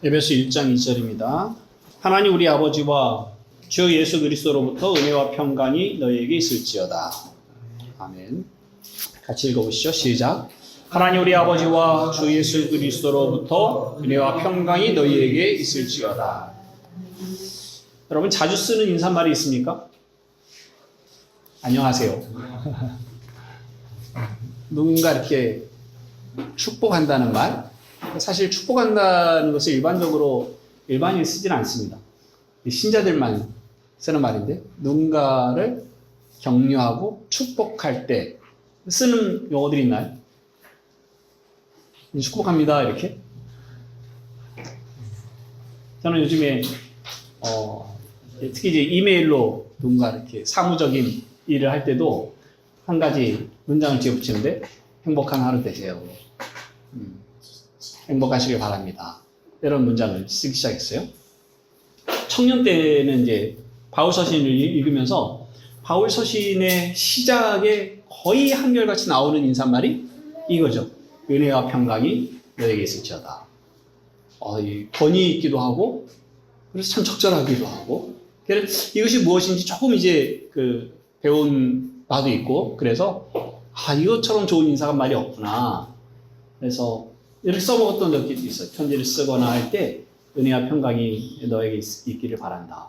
에베소 1장 2절입니다. 하나님 우리 아버지와 주 예수 그리스도로부터 은혜와 평강이 너희에게 있을지어다. 아멘. 같이 읽어보시죠. 시작. 하나님 우리 아버지와 주 예수 그리스도로부터 은혜와 평강이 너희에게 있을지어다. 여러분 자주 쓰는 인사말이 있습니까? 안녕하세요. 누군가 이렇게 축복한다는 말? 사실 축복한다는 것을 일반적으로 일반인이 쓰진 않습니다. 신자들만 쓰는 말인데 누군가를 격려하고 축복할 때 쓰는 용어들이 있나요? 축복합니다 이렇게. 저는 요즘에 특히 이제 이메일로 누군가 이렇게 사무적인 일을 할 때도 한 가지 문장을 지어붙이는데 행복한 하루 되세요. 행복하시길 바랍니다. 이런 문장을 쓰기 시작했어요. 청년 때는 이제 바울 서신을 읽으면서 바울 서신의 시작에 거의 한결같이 나오는 인사말이 이거죠. 은혜와 평강이 너에게 있을지어다. 권위 있기도 하고, 그래서 참 적절하기도 하고, 이것이 무엇인지 조금 이제 배운 바도 있고, 그래서 이것처럼 좋은 인사가 말이 없구나. 그래서 이렇게 써먹었던 적도 있어요. 편지를 쓰거나 할 때 은혜와 평강이 너에게 있기를 바란다.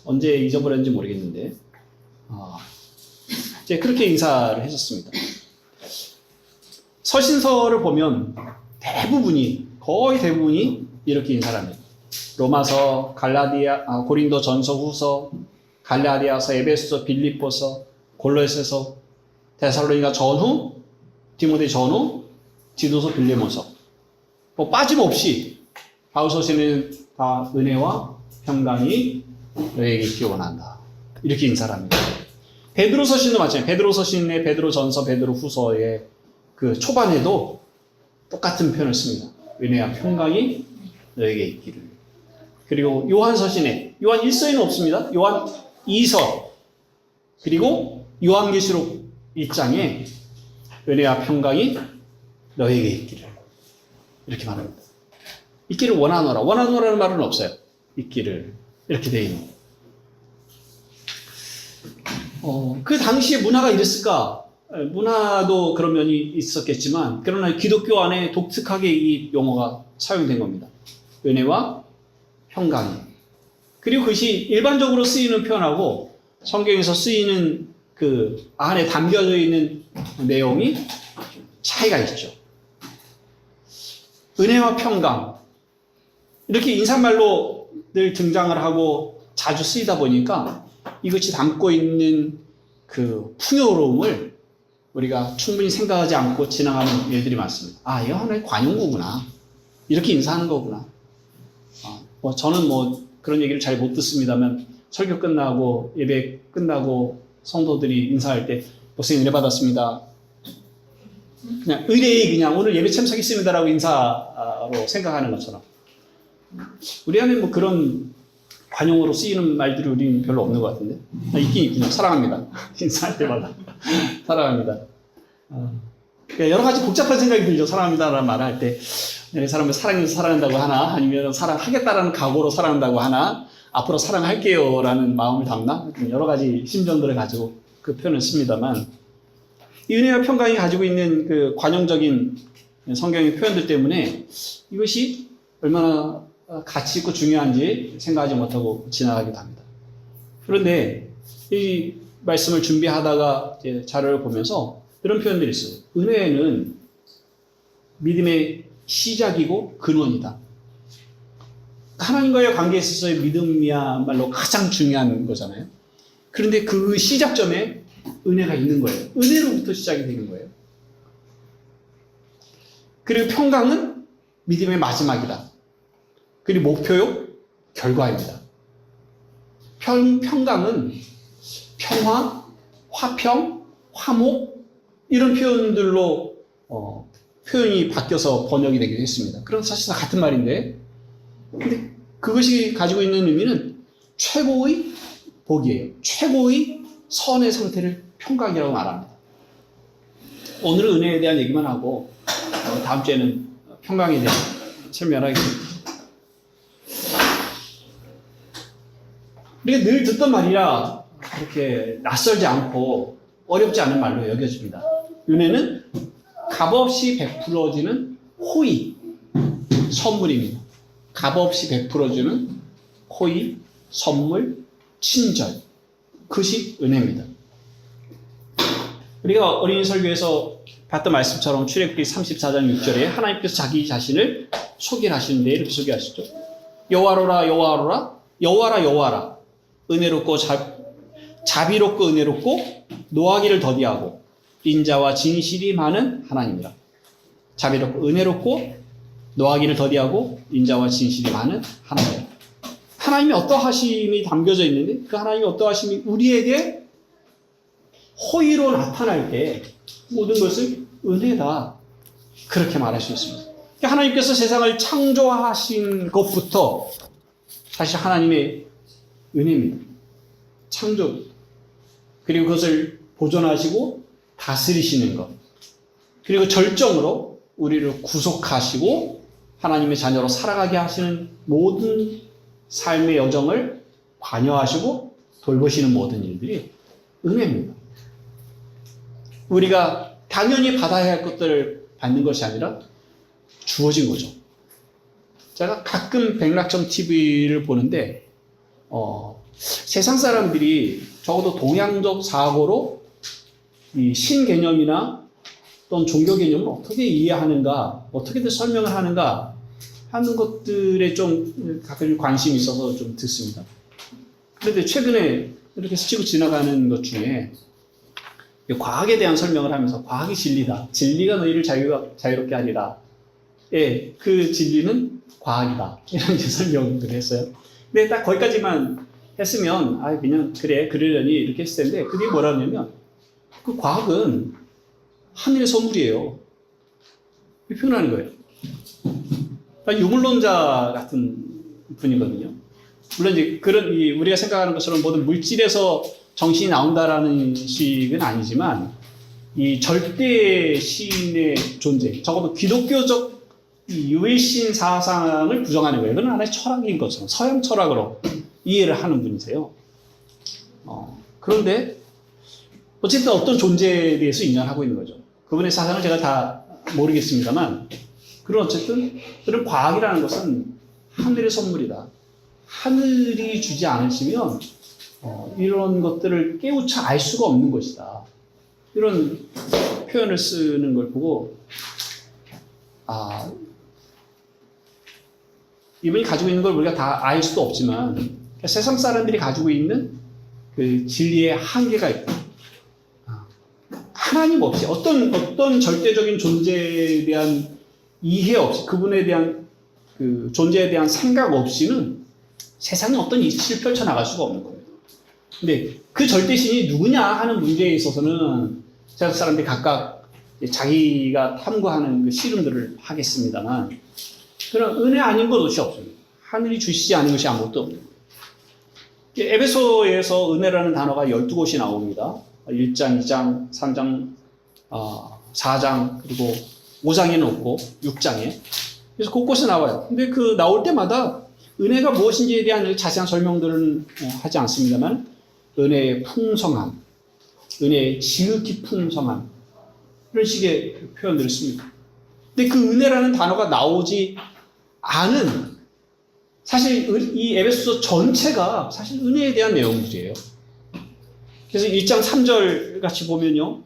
언제 잊어버렸는지 모르겠는데 이제 그렇게 인사를 했었습니다. 서신서를 보면 거의 대부분이 이렇게 인사를 합니다. 로마서, 고린도 전서, 후서, 갈라디아서, 에베소서, 빌립보서, 골로새서, 데살로니가 전후, 디모데 전후, 디도서, 빌레몬서. 빠짐없이 바울 서신은 다 은혜와 평강이 너에게 있기 원한다. 이렇게 인사를 합니다. 베드로 서신도 마찬가지예요. 베드로 서신의 베드로 전서, 베드로 후서의 초반에도 똑같은 표현을 씁니다. 은혜와 평강이 너에게 있기를. 그리고 요한 서신에, 요한 1서에는 없습니다. 요한 2서, 그리고 요한계시록 1장에 은혜와 평강이 너에게 있기를. 이렇게 말합니다. 있기를 원하노라. 원하노라는 말은 없어요. 있기를. 이렇게 되어 있는. 그 당시에 문화가 이랬을까? 문화도 그런 면이 있었겠지만, 그러나 기독교 안에 독특하게 이 용어가 사용된 겁니다. 은혜와 평강이. 그리고 그것이 일반적으로 쓰이는 표현하고 성경에서 쓰이는 그 안에 담겨져 있는 내용이 차이가 있죠. 은혜와 평강. 이렇게 인사말로 늘 등장을 하고 자주 쓰이다 보니까 이것이 담고 있는 그 풍요로움을 우리가 충분히 생각하지 않고 지나가는 일들이 많습니다. 이거 하나의 관용구구나. 이렇게 인사하는 거구나. 저는 그런 얘기를 잘 못 듣습니다만 설교 끝나고 예배 끝나고 성도들이 인사할 때 목사님 은혜 받았습니다. 그냥 의뢰의 오늘 예배 참석했습니다라고 인사로 생각하는 것처럼 우리 안에 그런 관용어로 쓰이는 말들이 우리는 별로 없는 것 같은데 있긴 있군요. 사랑합니다. 인사할 때마다 사랑합니다. 여러 가지 복잡한 생각이 들죠. 사랑합니다라는 말을 할 때 사람을 사랑해서 사랑한다고 하나 아니면 사랑하겠다라는 각오로 사랑한다고 하나 앞으로 사랑할게요라는 마음을 담나 여러 가지 심정들을 가지고 그 표현을 씁니다만 이 은혜와 평강이 가지고 있는 그 관용적인 성경의 표현들 때문에 이것이 얼마나 가치 있고 중요한지 생각하지 못하고 지나가기도 합니다. 그런데 이 말씀을 준비하다가 이제 자료를 보면서 이런 표현들이 있어요. 은혜는 믿음의 시작이고 근원이다. 하나님과의 관계에 있어서의 믿음이야말로 가장 중요한 거잖아요. 그런데 그 시작점에 은혜가 있는 거예요. 은혜로부터 시작이 되는 거예요. 그리고 평강은 믿음의 마지막이다. 그리고 목표요? 결과입니다. 평강은 평화, 화평, 화목 이런 표현들로 표현이 바뀌어서 번역이 되기도 했습니다. 그럼 사실상 같은 말인데 근데 그것이 가지고 있는 의미는 최고의 복이에요. 최고의 선의 상태를 평강이라고 말합니다. 오늘은 은혜에 대한 얘기만 하고 다음 주에는 평강에 대한 설명하겠습니다. 우리가 늘 듣던 말이라 그렇게 낯설지 않고 어렵지 않은 말로 여겨집니다. 은혜는 값없이 베풀어지는 호의, 선물입니다. 값없이 베풀어주는 호의, 선물, 친절. 그것이 은혜입니다. 우리가 어린이 설교에서 봤던 말씀처럼 출애굽기 34장 6절에 하나님께서 자기 자신을 소개하시는데 이렇게 소개하시죠. 여호와로라 여호와로라 여호와라 여호와라 은혜롭고 자비롭고 은혜롭고 노하기를 더디하고 인자와 진실이 많은 하나님이라. 자비롭고 은혜롭고 노하기를 더디하고 인자와 진실이 많은 하나님이라. 하나님의 어떠하심이 담겨져 있는데 그 하나님의 어떠하심이 우리에게 호의로 나타날 때 모든 것을 은혜다. 그렇게 말할 수 있습니다. 하나님께서 세상을 창조하신 것부터 사실 하나님의 은혜입니다. 창조. 그리고 그것을 보존하시고 다스리시는 것. 그리고 절정으로 우리를 구속하시고 하나님의 자녀로 살아가게 하시는 모든 삶의 여정을 관여하시고 돌보시는 모든 일들이 은혜입니다. 우리가 당연히 받아야 할 것들을 받는 것이 아니라 주어진 거죠. 제가 가끔 백락점 TV를 보는데 세상 사람들이 적어도 동양적 사고로 이 신개념이나 또는 종교 개념을 어떻게 이해하는가, 어떻게들 설명을 하는가 하는 것들에 좀 가끔 관심이 있어서 좀 듣습니다. 그런데 최근에 이렇게 스치고 지나가는 것 중에 과학에 대한 설명을 하면서 과학이 진리다. 진리가 너희를 자유롭게 하리라. 예, 그 진리는 과학이다. 이런 설명을 했어요. 근데 딱 거기까지만 했으면, 그냥, 그래, 그러려니 이렇게 했을 텐데, 그게 뭐라냐면, 그 과학은 하늘의 선물이에요. 이렇게 표현하는 거예요. 그러니까 유물론자 같은 분이거든요. 물론 이제 우리가 생각하는 것처럼 모든 물질에서 정신이 나온다라는 식은 아니지만, 이 절대 신의 존재, 적어도 기독교적 유일신 사상을 부정하는 거예요. 이건 하나의 철학인 것처럼, 서양 철학으로 이해를 하는 분이세요. 그런데, 어쨌든 어떤 존재에 대해서 인정하고 있는 거죠. 그분의 사상을 제가 다 모르겠습니다만, 그런 어쨌든, 그런 과학이라는 것은 하늘의 선물이다. 하늘이 주지 않으시면, 이런 것들을 깨우쳐 알 수가 없는 것이다. 이런 표현을 쓰는 걸 보고, 이분이 가지고 있는 걸 우리가 다 알 수도 없지만, 세상 사람들이 가지고 있는 그 진리의 한계가 있다. 하나님 없이, 어떤 절대적인 존재에 대한 이해 없이, 그분에 대한 그 존재에 대한 생각 없이는 세상에 어떤 이치를 펼쳐나갈 수가 없는 겁니다. 근데 그 절대신이 누구냐 하는 문제에 있어서는 세상 사람들이 각각 자기가 탐구하는 그 씨름들을 하겠습니다만, 그런 은혜 아닌 것이 없습니다. 하늘이 주시지 않은 것이 아무것도 없습니다. 에베소에서 은혜라는 단어가 12곳이 나옵니다. 1장, 2장, 3장, 4장, 그리고 5장에는 없고 6장에. 그래서 곳곳에 나와요. 근데 그 나올 때마다 은혜가 무엇인지에 대한 자세한 설명들은 하지 않습니다만, 은혜의 풍성함, 은혜의 지극히 풍성함, 이런 식의 표현들을 씁니다. 근데 그 은혜라는 단어가 나오지 않은, 사실 이 에베소서 전체가 사실 은혜에 대한 내용들이에요. 그래서 1장 3절 같이 보면요.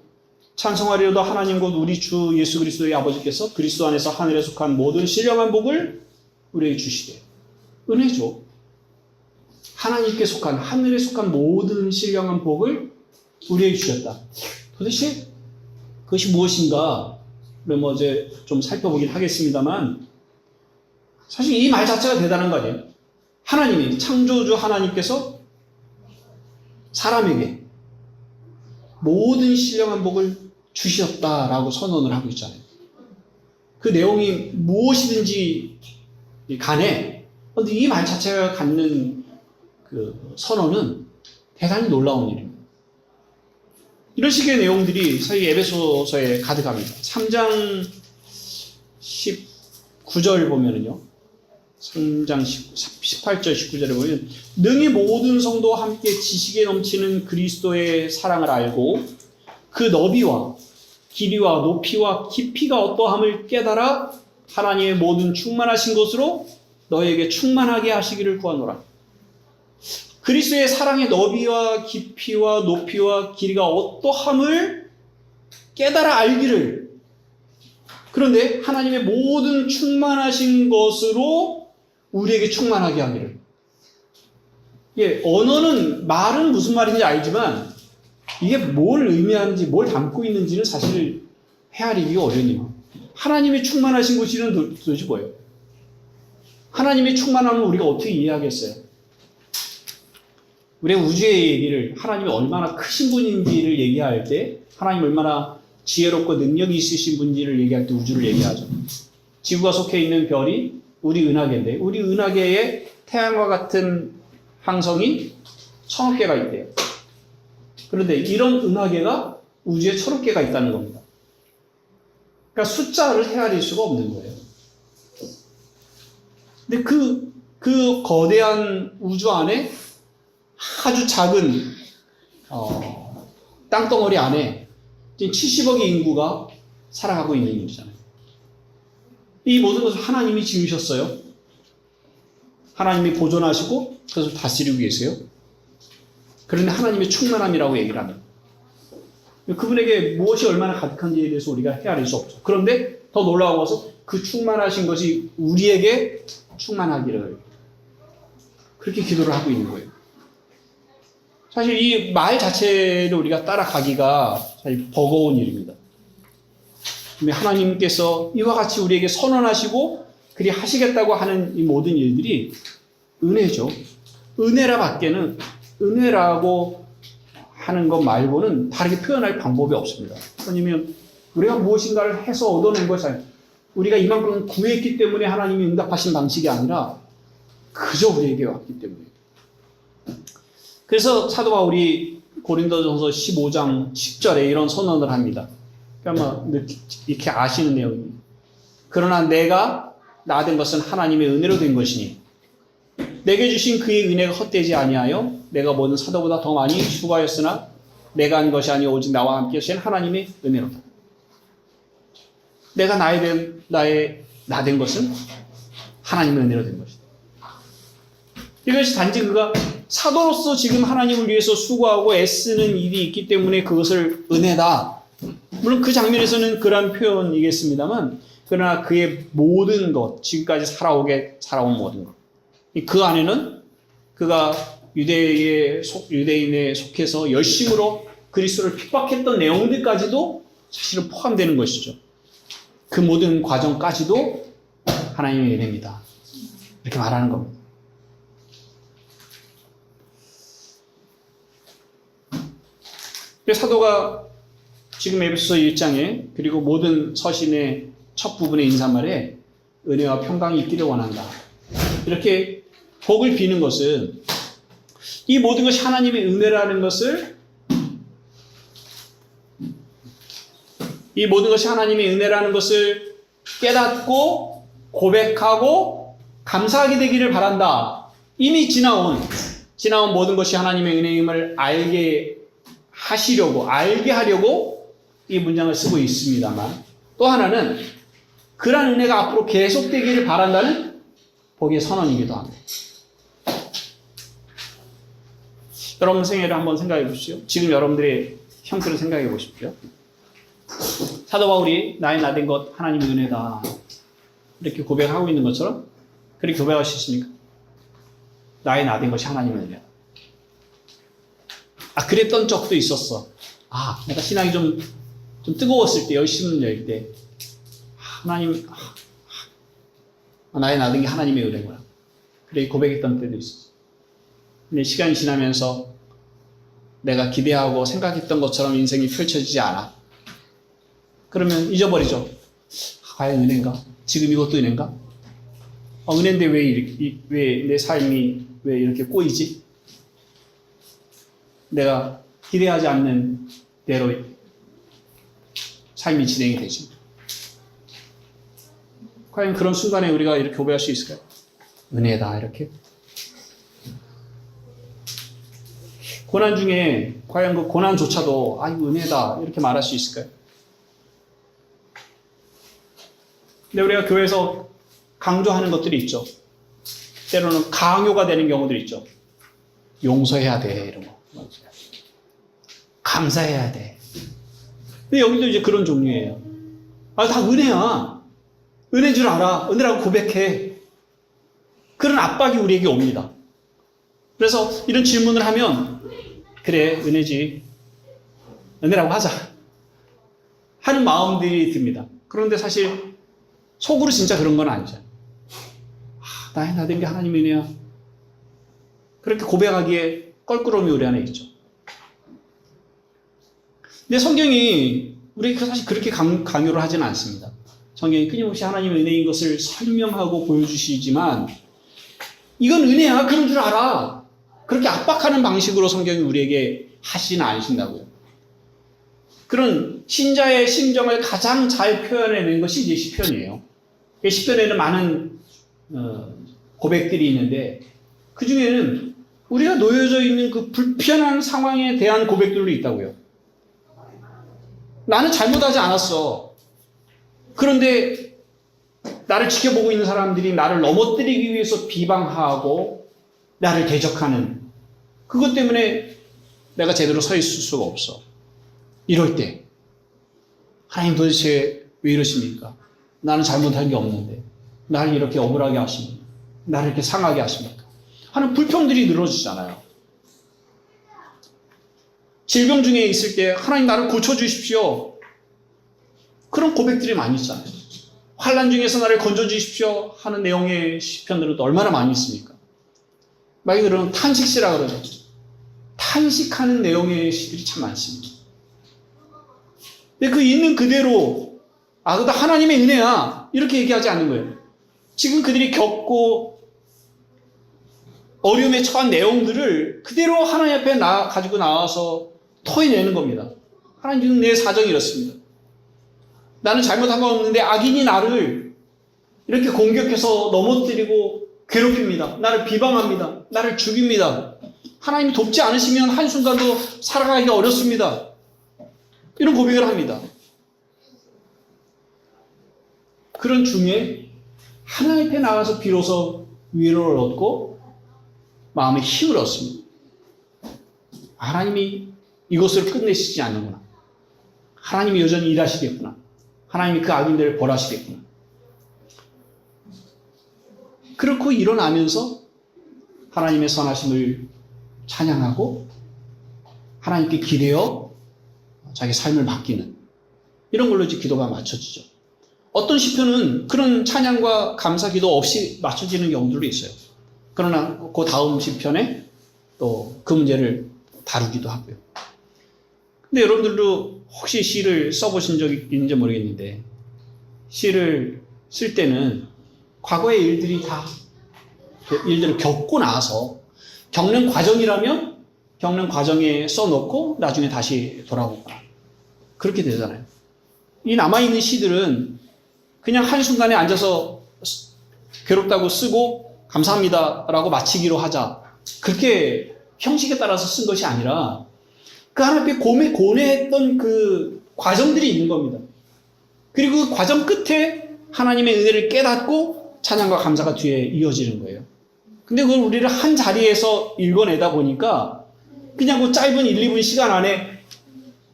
찬송하리로다 하나님 곧 우리 주 예수 그리스도의 아버지께서 그리스도 안에서 하늘에 속한 모든 신령한 복을 우리에게 주시되. 은혜죠. 하나님께 속한, 하늘에 속한 모든 신령한 복을 우리에게 주셨다. 도대체 그것이 무엇인가? 뭐 이제 좀 살펴보긴 하겠습니다만, 사실 이 말 자체가 대단한 거 아니에요? 하나님이, 창조주 하나님께서 사람에게 모든 신령한 복을 주셨다라고 선언을 하고 있잖아요. 그 내용이 무엇이든지 간에, 근데 이 말 자체가 갖는 그 선언은 대단히 놀라운 일입니다. 이런 식의 내용들이 사실 에베소서에 가득합니다. 3장 19절 보면은요. 3장 18절 19절에 보면 능히 모든 성도와 함께 지식에 넘치는 그리스도의 사랑을 알고 그 너비와 길이와 높이와 깊이가 어떠함을 깨달아 하나님의 모든 충만하신 것으로 너에게 충만하게 하시기를 구하노라. 그리스도의 사랑의 너비와 깊이와 높이와 길이가 어떠함을 깨달아 알기를. 그런데 하나님의 모든 충만하신 것으로 우리에게 충만하게 하기를. 예, 언어는 말은 무슨 말인지 알지만 이게 뭘 의미하는지 뭘 담고 있는지는 사실 헤아리기가 어려워요. 하나님의 충만하신 것이는 도대체 뭐예요? 하나님의 충만함을 우리가 어떻게 이해하겠어요? 우리가 우주의 얘기를 하나님이 얼마나 크신 분인지를 얘기할 때 하나님 얼마나 지혜롭고 능력이 있으신 분인지를 얘기할 때 우주를 얘기하죠. 지구가 속해 있는 별이 우리 은하계인데 우리 은하계에 태양과 같은 항성이 1000억 개가 있대요. 그런데 이런 은하계가 우주에 1000억 개가 있다는 겁니다. 그러니까 숫자를 헤아릴 수가 없는 거예요. 근데 그 거대한 우주 안에 아주 작은 땅덩어리 안에 70억의 인구가 살아가고 있는 일이잖아요. 이 모든 것을 하나님이 지으셨어요. 하나님이 보존하시고 그것을 다스리고 계세요. 그런데 하나님의 충만함이라고 얘기를 합니다. 그분에게 무엇이 얼마나 가득한지에 대해서 우리가 헤아릴 수 없죠. 그런데 더 놀라운 것은 그 충만하신 것이 우리에게 충만하기를 그렇게 기도를 하고 있는 거예요. 사실 이 말 자체를 우리가 따라가기가 사실 버거운 일입니다. 근데 하나님께서 이와 같이 우리에게 선언하시고 그리 하시겠다고 하는 이 모든 일들이 은혜죠. 은혜라 밖에는 은혜라고 하는 것 말고는 다르게 표현할 방법이 없습니다. 왜냐하면 우리가 무엇인가를 해서 얻어낸 것이 아니라 우리가 이만큼 구했기 때문에 하나님이 응답하신 방식이 아니라 그저 우리에게 왔기 때문에. 그래서 사도 바울이 고린도전서 15장 10절에 이런 선언을 합니다. 그러니까 이렇게 아시는 내용입니다. 그러나 내가 나된 것은 하나님의 은혜로 된 것이니 내게 주신 그의 은혜가 헛되지 아니하여 내가 모든 사도보다 더 많이 수고하였으나 내가 한 것이 아니오 오직 나와 함께 하신 하나님의 은혜로다. 내가 나된 것은 하나님의 은혜로 된 것이다. 이것이 단지 그가 사도로서 지금 하나님을 위해서 수고하고 애쓰는 일이 있기 때문에 그것을 은혜다. 물론 그 장면에서는 그런 표현이겠습니다만 그러나 그의 모든 것, 지금까지 살아온 모든 것. 그 안에는 그가 유대인에 속해서 열심으로 그리스도를 핍박했던 내용들까지도 사실은 포함되는 것이죠. 그 모든 과정까지도 하나님의 은혜입니다. 이렇게 말하는 겁니다. 사도가 지금 에베소서 1장에 그리고 모든 서신의 첫 부분의 인사말에 은혜와 평강이 있기를 원한다. 이렇게 복을 비는 것은 이 모든 것이 하나님의 은혜라는 것을 깨닫고 고백하고 감사하게 되기를 바란다. 이미 지나온 모든 것이 하나님의 은혜임을 알게 하려고 이 문장을 쓰고 있습니다만 또 하나는 그러한 은혜가 앞으로 계속되기를 바란다는 복의 선언이기도 합니다. 여러분 생애를 한번 생각해 보십시오. 지금 여러분들의 형태를 생각해 보십시오. 사도 바울이 나의 나된 것 하나님의 은혜다. 이렇게 고백하고 있는 것처럼 그렇게 고백할 수 있습니까? 나의 나된 것이 하나님의 은혜다. 그랬던 적도 있었어. 내가 신앙이 좀 뜨거웠을 때, 열심을 낼 때, 하나님, 나의 나된 게 하나님의 은혜구나. 그렇게 고백했던 때도 있었어. 근데 시간이 지나면서 내가 기대하고 생각했던 것처럼 인생이 펼쳐지지 않아. 그러면 잊어버리죠. 과연 은혜인가? 지금 이것도 은혜인가? 은혜인데 왜 내 삶이 왜 이렇게 꼬이지? 내가 기대하지 않는 대로 삶이 진행이 되죠. 과연 그런 순간에 우리가 이렇게 고백할 수 있을까요? 은혜다, 이렇게. 고난 중에 과연 그 고난조차도 이거 은혜다 이렇게 말할 수 있을까요? 근데 우리가 교회에서 강조하는 것들이 있죠. 때로는 강요가 되는 경우들이 있죠. 용서해야 돼, 이런 거. 감사해야 돼. 근데 여기도 이제 그런 종류예요. 다 은혜야. 은혜인 줄 알아. 은혜라고 고백해. 그런 압박이 우리에게 옵니다. 그래서 이런 질문을 하면 그래, 은혜지. 은혜라고 하자. 하는 마음들이 듭니다. 그런데 사실 속으로 진짜 그런 건 아니죠. 나의 나된 게 하나님의 은혜야. 그렇게 고백하기에 껄끄러움이 우리 안에 있죠. 근데 성경이 우리에게 사실 그렇게 강요를 하지는 않습니다. 성경이 끊임없이 하나님의 은혜인 것을 설명하고 보여주시지만 이건 은혜야, 그런 줄 알아. 그렇게 압박하는 방식으로 성경이 우리에게 하시는 않으신다고요. 그런 신자의 심정을 가장 잘 표현해낸 것이 이제 시편이에요. 시편에는 많은 고백들이 있는데 그 중에는 우리가 놓여져 있는 그 불편한 상황에 대한 고백들도 있다고요. 나는 잘못하지 않았어. 그런데 나를 지켜보고 있는 사람들이 나를 넘어뜨리기 위해서 비방하고 나를 대적하는 그것 때문에 내가 제대로 서 있을 수가 없어. 이럴 때 하나님 도대체 왜 이러십니까? 나는 잘못한 게 없는데 나를 이렇게 억울하게 하십니까? 나를 이렇게 상하게 하십니까? 하는 불평들이 늘어지잖아요. 질병 중에 있을 때 하나님 나를 고쳐주십시오. 그런 고백들이 많이 있잖아요. 환난 중에서 나를 건져주십시오 하는 내용의 시편들은 또 얼마나 많이 있습니까? 말 그대로 탄식시라 그러죠. 탄식하는 내용의 시들이 참 많습니다. 근데 그 있는 그대로 그다 하나님의 은혜야 이렇게 얘기하지 않는 거예요. 지금 그들이 겪고 어려움에 처한 내용들을 그대로 하나님 앞에 가지고 나와서 토해내는 겁니다. 하나님 지금 내 사정이 이렇습니다. 나는 잘못한 거 없는데 악인이 나를 이렇게 공격해서 넘어뜨리고 괴롭힙니다. 나를 비방합니다. 나를 죽입니다. 하나님이 돕지 않으시면 한순간도 살아가기가 어렵습니다. 이런 고백을 합니다. 그런 중에 하나님 앞에 나가서 비로소 위로를 얻고 마음의 힘을 얻습니다. 하나님이 이것을 끝내시지 않는구나. 하나님이 여전히 일하시겠구나. 하나님이 그 악인들을 벌하시겠구나. 그렇고 일어나면서 하나님의 선하심을 찬양하고 하나님께 기대어 자기 삶을 맡기는 이런 걸로 이제 기도가 맞춰지죠. 어떤 시편은 그런 찬양과 감사 기도 없이 맞춰지는 경우들도 있어요. 그러나 그 다음 시편에 또 그 문제를 다루기도 하고요. 근데 여러분들도 혹시 시를 써보신 적이 있는지 모르겠는데 시를 쓸 때는 과거의 일들을 겪고 나서 겪는 과정이라면 겪는 과정에 써놓고 나중에 다시 돌아보거나 그렇게 되잖아요. 이 남아있는 시들은 그냥 한순간에 앉아서 괴롭다고 쓰고 감사합니다라고 마치기로 하자. 그렇게 형식에 따라서 쓴 것이 아니라 그 하나님 앞에 고뇌했던 그 과정들이 있는 겁니다. 그리고 그 과정 끝에 하나님의 은혜를 깨닫고 찬양과 감사가 뒤에 이어지는 거예요. 근데 그걸 우리를 한 자리에서 읽어내다 보니까 그냥 그 짧은 1, 2분 시간 안에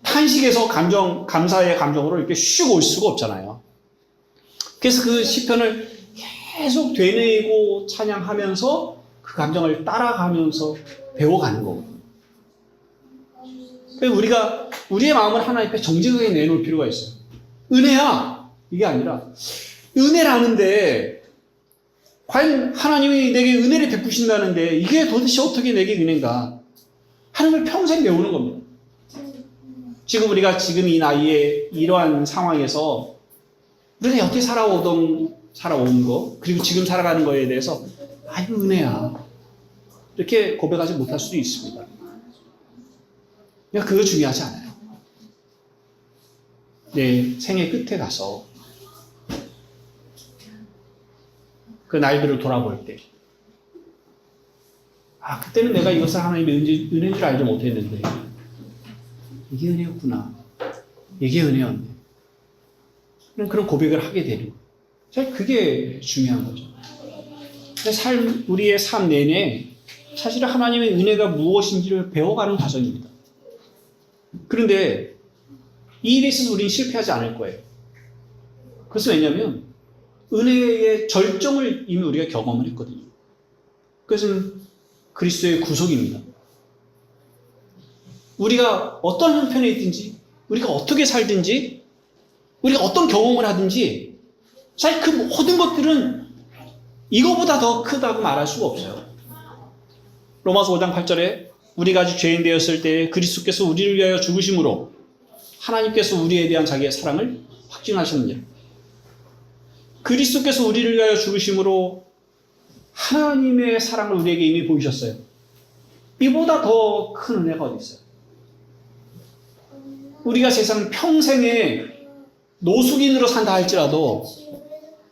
탄식에서 감사의 감정으로 이렇게 슉 올 수가 없잖아요. 그래서 그 시편을 계속 되뇌이고 찬양하면서 그 감정을 따라가면서 배워가는 거거든요. 그래서 우리가 우리의 마음을 하나님 앞에 정직하게 내놓을 필요가 있어요. 은혜야! 이게 아니라 은혜라는데 과연 하나님이 내게 은혜를 베푸신다는데 이게 도대체 어떻게 내게 은혜인가 하는 걸 평생 배우는 겁니다. 지금 우리가 지금 이 나이에 이러한 상황에서 우리가 여태 살아온 거 그리고 지금 살아가는 거에 대해서 이거 은혜야 이렇게 고백하지 못할 수도 있습니다. 그냥 그거 중요하지 않아요. 내 생애 끝에 가서 그 날들을 돌아볼 때 그때는 내가 이것을 하나님의 은혜인 줄 알지 못했는데 이게 은혜였구나. 이게 은혜였네. 그런 고백을 하게 되는 거예요. 사실 그게 중요한 거죠. 우리의 삶 내내 사실 하나님의 은혜가 무엇인지를 배워가는 과정입니다. 그런데 이 일에 있어서 우리는 실패하지 않을 거예요. 그것은 왜냐하면 은혜의 절정을 이미 우리가 경험을 했거든요. 그것은 그리스도의 구속입니다. 우리가 어떤 형편에 있든지, 우리가 어떻게 살든지, 우리가 어떤 경험을 하든지, 사실 그 모든 것들은 이거보다 더 크다고 말할 수가 없어요. 로마서 5장 8절에 우리가 아직 죄인 되었을 때 그리스도께서 우리를 위하여 죽으심으로 하나님께서 우리에 대한 자기의 사랑을 확증하셨느니라. 그리스도께서 우리를 위하여 죽으심으로 하나님의 사랑을 우리에게 이미 보이셨어요. 이보다 더 큰 은혜가 어디 있어요? 우리가 세상 평생에 노숙인으로 산다 할지라도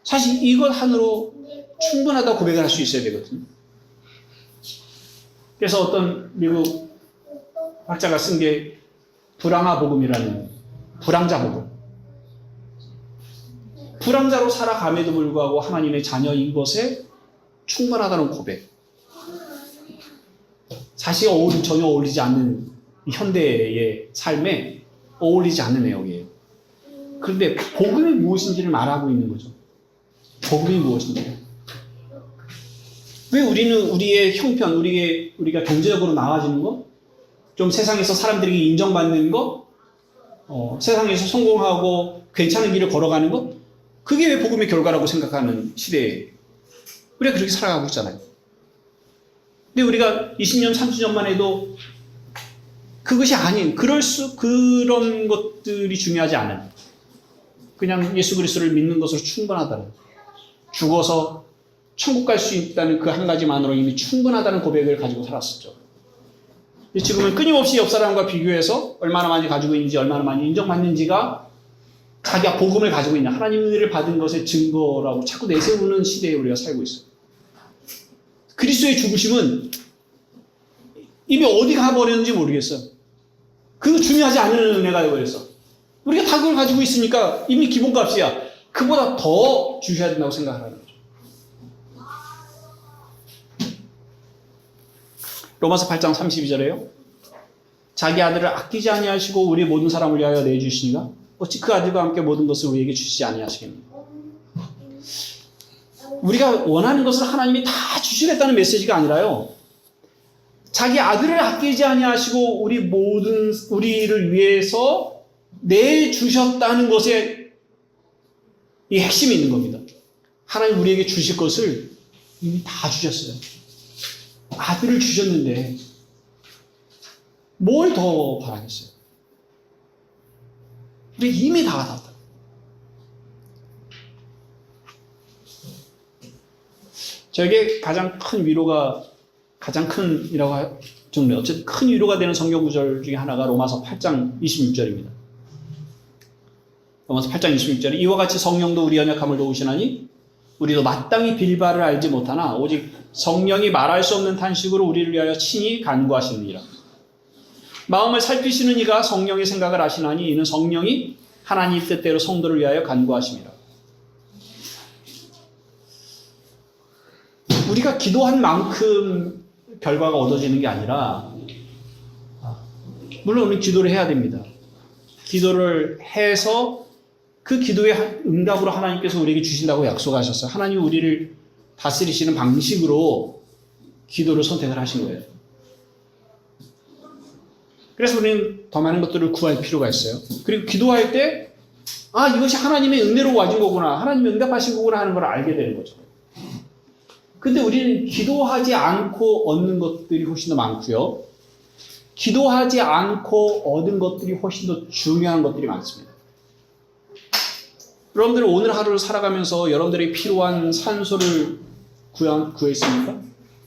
사실 이것 하나로 충분하다고 고백을 할 수 있어야 되거든요. 그래서 어떤 미국 학자가 쓴 게 불황아 복음이라는, 불황자 복음. 불황자로 살아감에도 불구하고 하나님의 자녀인 것에 충분하다는 고백. 사실 전혀 어울리지 않는 현대의 삶에 어울리지 않는 내용이에요. 그런데 복음이 무엇인지를 말하고 있는 거죠. 복음이 무엇인지. 왜 우리는 우리의 형편, 우리가 경제적으로 나아지는 것, 좀 세상에서 사람들에게 인정받는 것, 세상에서 성공하고 괜찮은 길을 걸어가는 것, 그게 왜 복음의 결과라고 생각하는 시대에 우리가 그렇게 살아가고 있잖아요. 근데 우리가 20년, 30년만 해도 그것이 아닌, 그런 것들이 중요하지 않은, 그냥 예수 그리스도를 믿는 것으로 충분하다는, 죽어서 천국 갈 수 있다는 그 한 가지만으로 이미 충분하다는 고백을 가지고 살았었죠. 지금은 끊임없이 옆 사람과 비교해서 얼마나 많이 가지고 있는지, 얼마나 많이 인정받는지가 자기가 복음을 가지고 있는 하나님의 은혜를 받은 것의 증거라고 자꾸 내세우는 시대에 우리가 살고 있어요. 그리스도의 죽으심은 이미 어디 가버렸는지 모르겠어요. 그거 중요하지 않은 은혜가 되어버렸어. 우리가 다 그걸 가지고 있으니까 이미 기본값이야. 그보다 더 주셔야 된다고 생각하는 거죠. 로마서 8장 32절에요. 자기 아들을 아끼지 아니하시고 우리 모든 사람을 위하여 내주시니가 어찌 그 아들과 함께 모든 것을 우리에게 주시지 아니하시겠습니까? 우리가 원하는 것을 하나님이 다 주시겠다는 메시지가 아니라요. 자기 아들을 아끼지 아니하시고 우리를 위해서 내주셨다는 것에 이 핵심이 있는 겁니다. 하나님 우리에게 주실 것을 이미 다 주셨어요. 아들을 주셨는데 뭘 더 바라겠어요? 우리 이미 다 받았다. 저에게 가장 큰이라고 할 정도, 어쨌든 큰 위로가 되는 성경 구절 중에 하나가 로마서 8장 26절입니다. 로마서 8장 26절에 이와 같이 성령도 우리 연약함을 도우시나니 우리도 마땅히 빌바를 알지 못하나 오직 성령이 말할 수 없는 탄식으로 우리를 위하여 친히 간구하시느니라. 마음을 살피시는 이가 성령의 생각을 아시나니 이는 성령이 하나님 뜻대로 성도를 위하여 간구하심이라. 우리가 기도한 만큼 결과가 얻어지는 게 아니라, 물론 우리는 기도를 해야 됩니다. 기도를 해서 그 기도의 응답으로 하나님께서 우리에게 주신다고 약속하셨어요. 하나님 우리를 다스리시는 방식으로 기도를 선택을 하신 거예요. 그래서 우리는 더 많은 것들을 구할 필요가 있어요. 그리고 기도할 때, 이것이 하나님의 은혜로 와준 거구나, 하나님이 응답하신 거구나 하는 걸 알게 되는 거죠. 근데 우리는 기도하지 않고 얻는 것들이 훨씬 더 많고요. 기도하지 않고 얻은 것들이 훨씬 더 중요한 것들이 많습니다. 여러분들은 오늘 하루를 살아가면서 여러분들에게 필요한 산소를 구했습니까?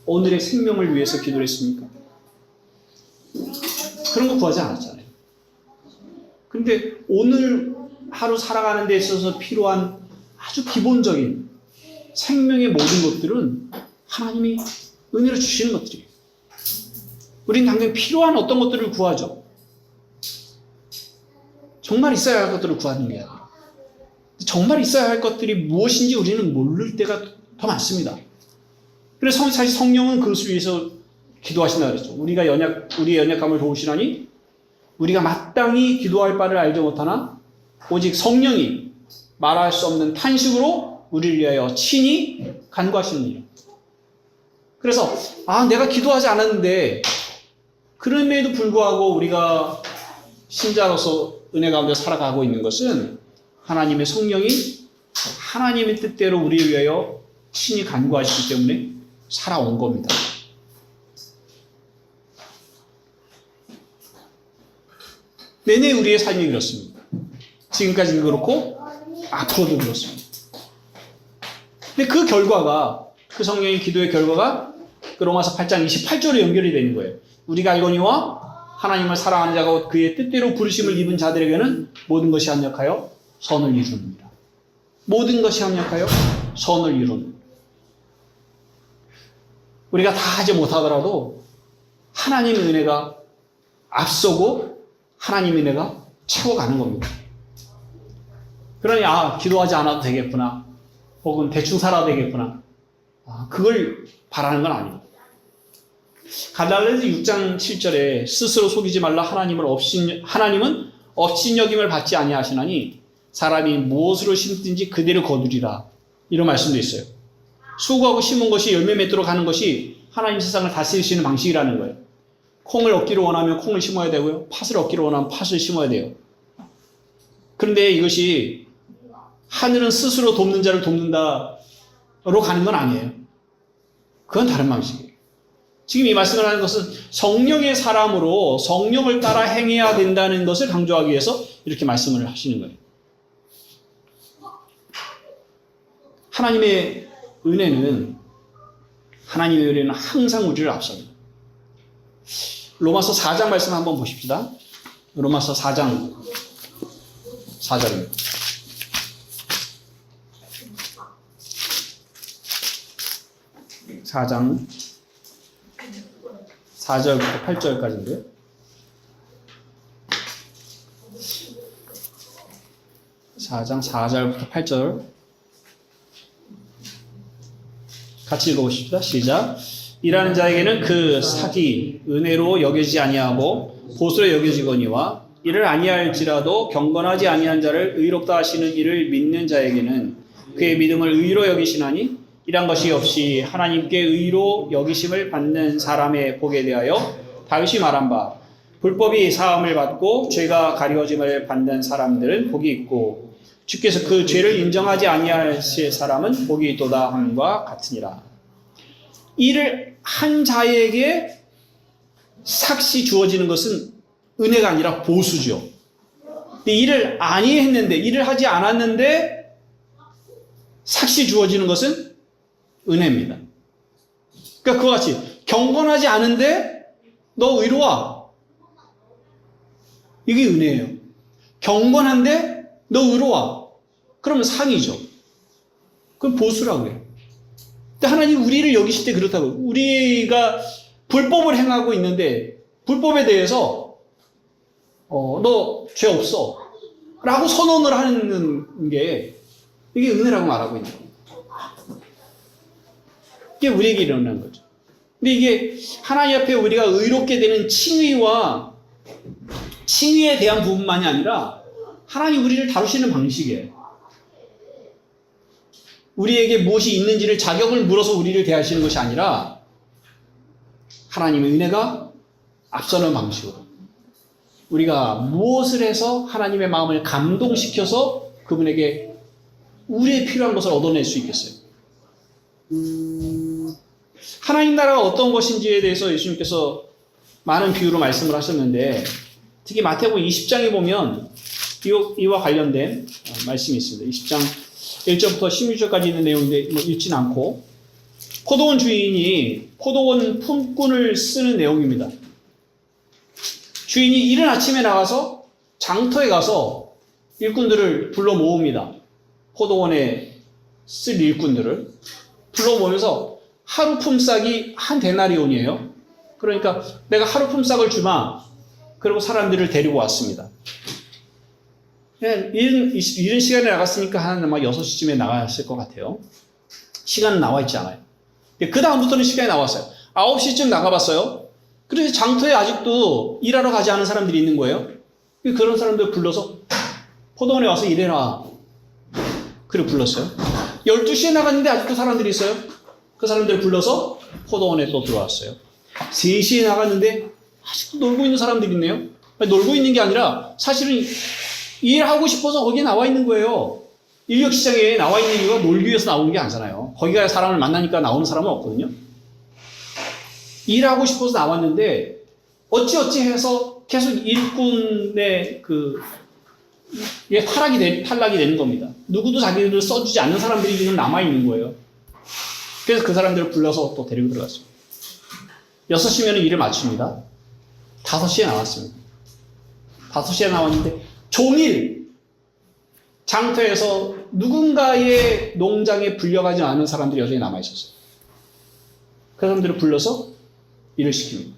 오늘의 생명을 위해서 기도를 했습니까? 그런 거 구하지 않았잖아요. 그런데 오늘 하루 살아가는 데 있어서 필요한 아주 기본적인 생명의 모든 것들은 하나님이 은혜로 주시는 것들이에요. 우리는 당장 필요한 어떤 것들을 구하죠. 정말 있어야 할 것들을 구하는 게 아니라 정말 있어야 할 것들이 무엇인지 우리는 모를 때가 더 많습니다. 그래서 사실 성령은 그것을 위해서 기도하신다 그랬죠. 우리의 연약함을 도우시나니 우리가 마땅히 기도할 바를 알지 못하나 오직 성령이 말할 수 없는 탄식으로 우리를 위하여 친히 간구하시느니라. 그래서 내가 기도하지 않았는데 그럼에도 불구하고 우리가 신자로서 은혜 가운데 살아가고 있는 것은 하나님의 성령이 하나님의 뜻대로 우리를 위하여 친히 간구하시기 때문에 살아온 겁니다. 내내 우리의 삶이 그렇습니다. 지금까지도 그렇고 앞으로도 그렇습니다. 근데 그 결과가, 그 성령의 기도의 결과가 그 로마서 8장 28절에 연결이 되는 거예요. 우리가 알거니와 하나님을 사랑하는 자가 그의 뜻대로 부르심을 입은 자들에게는 모든 것이 합력하여 선을 이루느니라. 모든 것이 합력하여 선을 이루느니라. 우리가 다 하지 못하더라도 하나님의 은혜가 앞서고 하나님의 은혜가 채워가는 겁니다. 그러니 기도하지 않아도 되겠구나. 혹은 대충 살아도 되겠구나. 그걸 바라는 건 아닙니다. 갈라디아서 6장 7절에 스스로 속이지 말라. 하나님은 업신여김을 받지 아니하시나니 사람이 무엇으로 심든지 그대로 거두리라. 이런 말씀도 있어요. 수고하고 심은 것이 열매 맺도록 하는 것이 하나님 세상을 다스리시는 방식이라는 거예요. 콩을 얻기를 원하면 콩을 심어야 되고요. 팥을 얻기를 원하면 팥을 심어야 돼요. 그런데 이것이 하늘은 스스로 돕는 자를 돕는다로 가는 건 아니에요. 그건 다른 방식이에요. 지금 이 말씀을 하는 것은 성령의 사람으로 성령을 따라 행해야 된다는 것을 강조하기 위해서 이렇게 말씀을 하시는 거예요. 하나님의 은혜는 항상 우리를 앞섭니다. 로마서 4장 말씀 한번 보십시다. 로마서 4장 4절입니다. 4장 4절부터 8절까지인데요. (4장 4절부터 8절) 같이 읽어보십시다. 시작. 일하는 자에게는 그 삭이 은혜로 여겨지지 아니하고 보수로 여겨지거니와 이를 아니할지라도 경건하지 아니한 자를 의롭다 하시는 이를 믿는 자에게는 그의 믿음을 의로 여기시나니 이란 것이 없이 하나님께 의로 여기심을 받는 사람의 복에 대하여 다윗이 말한 바 불법이 사함을 받고 죄가 가려짐을 받는 사람들은 복이 있고 주께서 그 죄를 인정하지 아니하실 사람은 복이 있도다 함과 같으니라. 이를 한 자에게 삭시 주어지는 것은 은혜가 아니라 보수죠. 일을 아니했는데, 일을 하지 않았는데 삭시 주어지는 것은 은혜입니다. 그러니까 그와 같이 경건하지 않은데 너 의로와. 이게 은혜예요. 경건한데 너 의로와. 그러면 상이죠. 그건 보수라고 해요. 근데 하나님 우리를 여기실 때 그렇다고. 우리가 불법을 행하고 있는데 불법에 대해서 너 죄 없어 라고 선언을 하는 게 이게 은혜라고 말하고 있는 거예요. 이게 우리에게 일어나는 거죠. 근데 이게 하나님 앞에 우리가 의롭게 되는 칭의에 대한 부분만이 아니라 하나님 우리를 다루시는 방식이에요. 우리에게 무엇이 있는지를 자격을 물어서 우리를 대하시는 것이 아니라 하나님의 은혜가 앞서는 방식으로 우리가 무엇을 해서 하나님의 마음을 감동시켜서 그분에게 우리의 필요한 것을 얻어낼 수 있겠어요. 하나님 나라가 어떤 것인지에 대해서 예수님께서 많은 비유로 말씀을 하셨는데 특히 마태복음 20장에 보면 이와 관련된 말씀이 있습니다. 20장 1절부터 16절까지 있는 내용인데 읽지는 않고 포도원 주인이 포도원 품꾼을 쓰는 내용입니다. 주인이 이른 아침에 나가서 장터에 가서 일꾼들을 불러 모읍니다. 포도원에 쓸 일꾼들을 불러 모으면서 하루 품삯이 한 데나리온이에요. 그러니까 내가 하루 품삯을 주마. 그리고 사람들을 데리고 왔습니다. 이른 시간에 나갔으니까 한 아마 6시쯤에 나갔을 것 같아요. 시간은 나와 있지 않아요. 그 다음부터는 시간이 나왔어요. 9시쯤 나가봤어요. 그래서 장터에 아직도 일하러 가지 않은 사람들이 있는 거예요. 그런 사람들 불러서 포도원에 와서 일해라. 그리고 불렀어요. 12시에 나갔는데 아직도 사람들이 있어요. 그 사람들 불러서 포도원에 또 들어왔어요. 3시에 나갔는데 아직도 놀고 있는 사람들이 있네요. 놀고 있는 게 아니라 사실은 일하고 싶어서 거기에 나와 있는 거예요. 인력시장에 나와 있는 이유가 놀기 위해서 나오는 게 아니잖아요. 거기가 사람을 만나니까 나오는 사람은 없거든요. 일하고 싶어서 나왔는데 어찌어찌 해서 계속 일꾼의 탈락이 되는 겁니다. 누구도 자기들을 써주지 않는 사람들이 지금 남아있는 거예요. 그래서 그 사람들을 불러서 또 데리고 들어갔습니다. 6시면 일을 마칩니다. 5시에 나왔습니다. 5시에 나왔는데 종일 장터에서 누군가의 농장에 불려가지 않은 사람들이 여전히 남아있었어요. 그 사람들을 불러서 일을 시킵니다.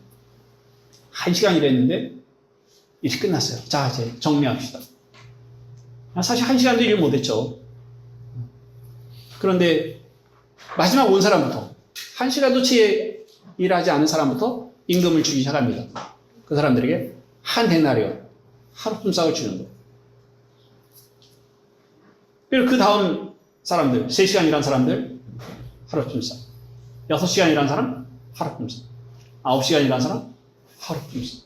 1시간 일했는데 일이 끝났어요. 자, 이제 정리합시다. 사실 1시간도 일을 못했죠. 그런데 마지막 온 사람부터 1시간도 채 일하지 않은 사람부터 임금을 주기 시작합니다. 그 사람들에게 한 데나리온, 하루 품삯을 주는 거예요. 그리고 그 다음 사람들, 3시간 일한 사람들, 하루 품삯. 6시간 일한 사람, 하루 품삯. 9시간 일한 사람, 하루 품삯.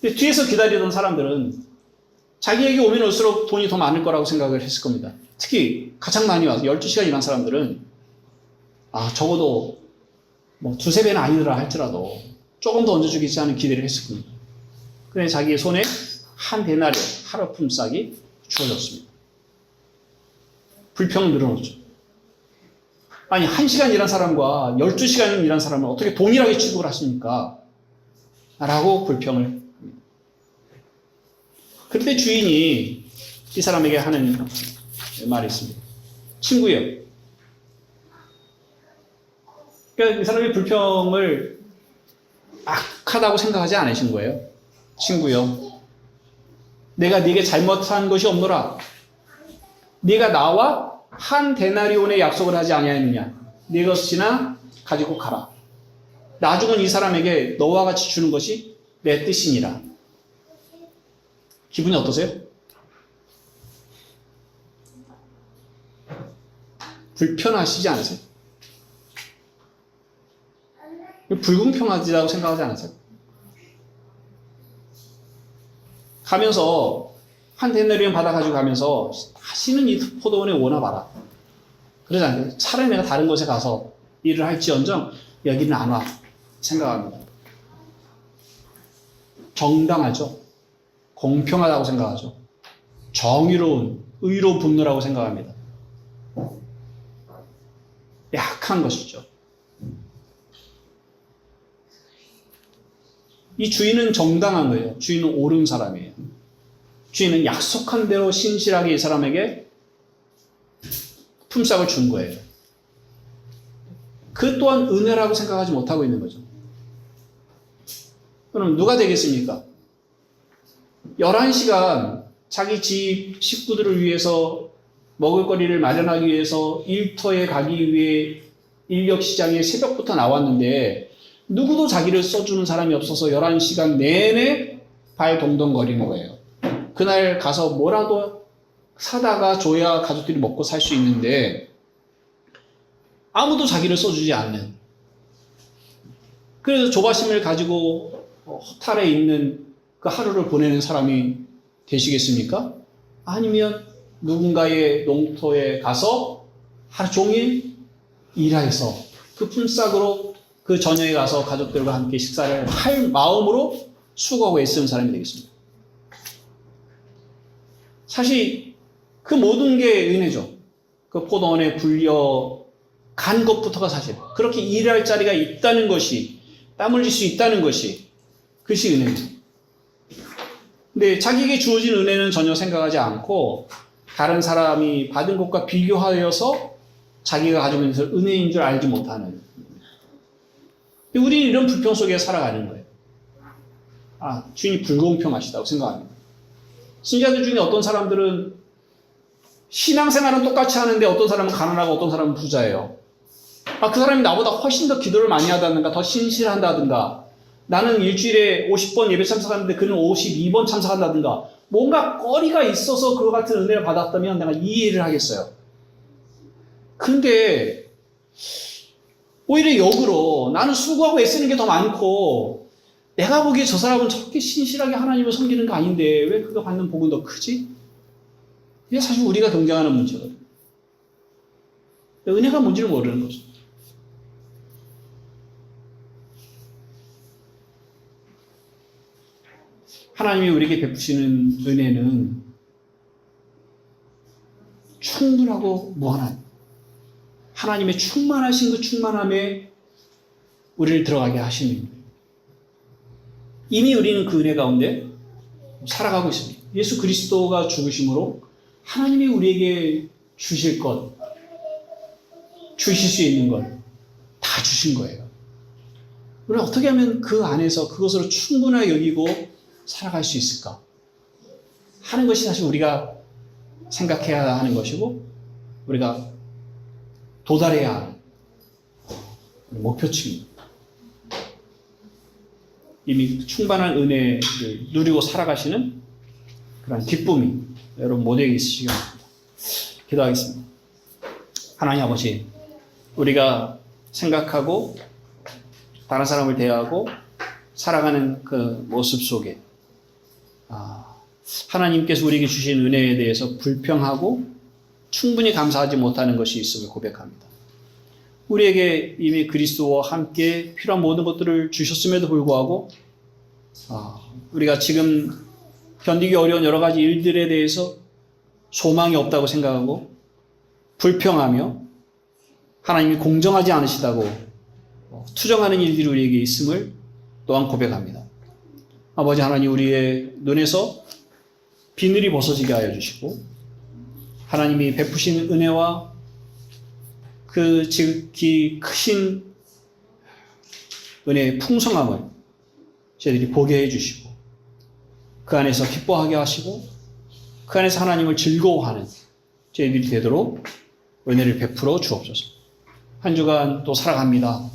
근데 뒤에서 기다리던 사람들은 자기에게 오면 올수록 돈이 더 많을 거라고 생각을 했을 겁니다. 특히 가장 많이 와서 12시간 일한 사람들은 적어도 뭐 2-3배는 아니더라 할지라도 조금 더 얹어주겠지 하는 기대를 했을 겁니다. 그래 자기의 손에 한 데나리온, 하루 품삯이 주어졌습니다. 불평을 늘어놓죠. 아니 1시간 일한 사람과 12시간 일한 사람을 어떻게 동일하게 취급을 하십니까? 라고 불평을 합니다. 그때 주인이 이 사람에게 하는 말이 있습니다. 친구요. 그러니까 이 사람이 불평을 악하다고 생각하지 않으신 거예요. 친구요. 내가 네게 잘못한 것이 없노라. 네가 나와 한 데나리온의 약속을 하지 아니하느냐. 네 것이나 가지고 가라. 나중은 이 사람에게 너와 같이 주는 것이 내 뜻이니라. 기분이 어떠세요? 불편하시지 않으세요? 불공평하다고 생각하지 않으세요? 가면서 한 데나리온 받아가지고 가면서 다시는 이 포도원에 오나 봐라. 그러지 않아요. 차라리 내가 다른 곳에 가서 일을 할지언정 여기는 안 와. 생각합니다. 정당하죠. 공평하다고 생각하죠. 정의로운, 의로 분노라고 생각합니다. 약한 것이죠. 이 주인은 정당한 거예요. 주인은 옳은 사람이에요. 주인은 약속한 대로 신실하게 이 사람에게 품삯을 준 거예요. 그 또한 은혜라고 생각하지 못하고 있는 거죠. 그럼 누가 되겠습니까? 11시간 자기 집 식구들을 위해서 먹을거리를 마련하기 위해서 일터에 가기 위해 인력시장에 새벽부터 나왔는데 누구도 자기를 써주는 사람이 없어서 11시간 내내 발 동동거리는 거예요. 그날 가서 뭐라도 사다가 줘야 가족들이 먹고 살 수 있는데 아무도 자기를 써주지 않는, 그래서 조바심을 가지고 허탈해 있는 그 하루를 보내는 사람이 되시겠습니까? 아니면 누군가의 농토에 가서 하루 종일 일해서 그 품삯으로 그 저녁에 가서 가족들과 함께 식사를 할 마음으로 수고하고 애쓰는 사람이 되겠습니다. 사실 그 모든 게 은혜죠. 그 포도원에 불려간 것부터가 사실 그렇게 일할 자리가 있다는 것이, 땀 흘릴 수 있다는 것이, 그것이 은혜입니다. 근데 자기에게 주어진 은혜는 전혀 생각하지 않고 다른 사람이 받은 것과 비교하여서 자기가 가지고 있는 것을 은혜인 줄 알지 못하는, 근데 우리는 이런 불평 속에 살아가는 거예요. 주님이 불공평하시다고 생각합니다. 신자들 중에 어떤 사람들은 신앙생활은 똑같이 하는데 어떤 사람은 가난하고 어떤 사람은 부자예요. 그 사람이 나보다 훨씬 더 기도를 많이 하다든가 더 신실한다든가, 나는 일주일에 50번 예배 참석하는데 그는 52번 참석한다든가, 뭔가 거리가 있어서 그와 같은 은혜를 받았다면 내가 이해를 하겠어요. 근데 오히려 역으로 나는 수고하고 애쓰는 게 더 많고 내가 보기에 저 사람은 저렇게 신실하게 하나님을 섬기는 거 아닌데 왜 그가 받는 복은 더 크지? 이게 사실 우리가 경쟁하는 문제거든요. 은혜가 뭔지를 모르는 거죠. 하나님이 우리에게 베푸시는 은혜는 충분하고 무한한, 하나님의 충만하신 그 충만함에 우리를 들어가게 하시는 거예요. 이미 우리는 그 은혜 가운데 살아가고 있습니다. 예수 그리스도가 죽으심으로 하나님이 우리에게 주실 것, 주실 수 있는 것 다 주신 거예요. 우리는 어떻게 하면 그 안에서 그것으로 충분하게 여기고 살아갈 수 있을까 하는 것이 사실 우리가 생각해야 하는 것이고 우리가 도달해야 하는 목표치입니다. 이미 충만한 은혜를 누리고 살아가시는 그런 기쁨이 여러분 모두에게 있으시기 바랍니다. 기도하겠습니다. 하나님 아버지, 우리가 생각하고 다른 사람을 대하고 살아가는 그 모습 속에 하나님께서 우리에게 주신 은혜에 대해서 불평하고 충분히 감사하지 못하는 것이 있음을 고백합니다. 우리에게 이미 그리스도와 함께 필요한 모든 것들을 주셨음에도 불구하고 우리가 지금 견디기 어려운 여러 가지 일들에 대해서 소망이 없다고 생각하고 불평하며 하나님이 공정하지 않으시다고 투정하는 일들이 우리에게 있음을 또한 고백합니다. 아버지 하나님, 우리의 눈에서 비늘이 벗어지게 하여 주시고 하나님이 베푸신 은혜와 그 지극히 크신 은혜의 풍성함을 저희들이 보게 해주시고 그 안에서 기뻐하게 하시고 그 안에서 하나님을 즐거워하는 저희들이 되도록 은혜를 베풀어 주옵소서. 한 주간 또 살아갑니다.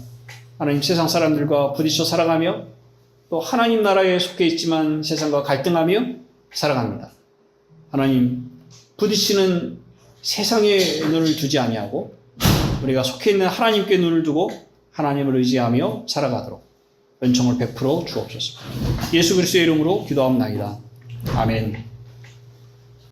하나님, 세상 사람들과 부딪혀 살아가며 또 하나님 나라에 속해 있지만 세상과 갈등하며 살아갑니다. 하나님, 부딪히는 세상에 눈을 두지 아니하고 우리가 속해 있는 하나님께 눈을 두고 하나님을 의지하며 살아가도록 은총을 베풀어 주옵소서. 예수 그리스도의 이름으로 기도합니다. 아멘.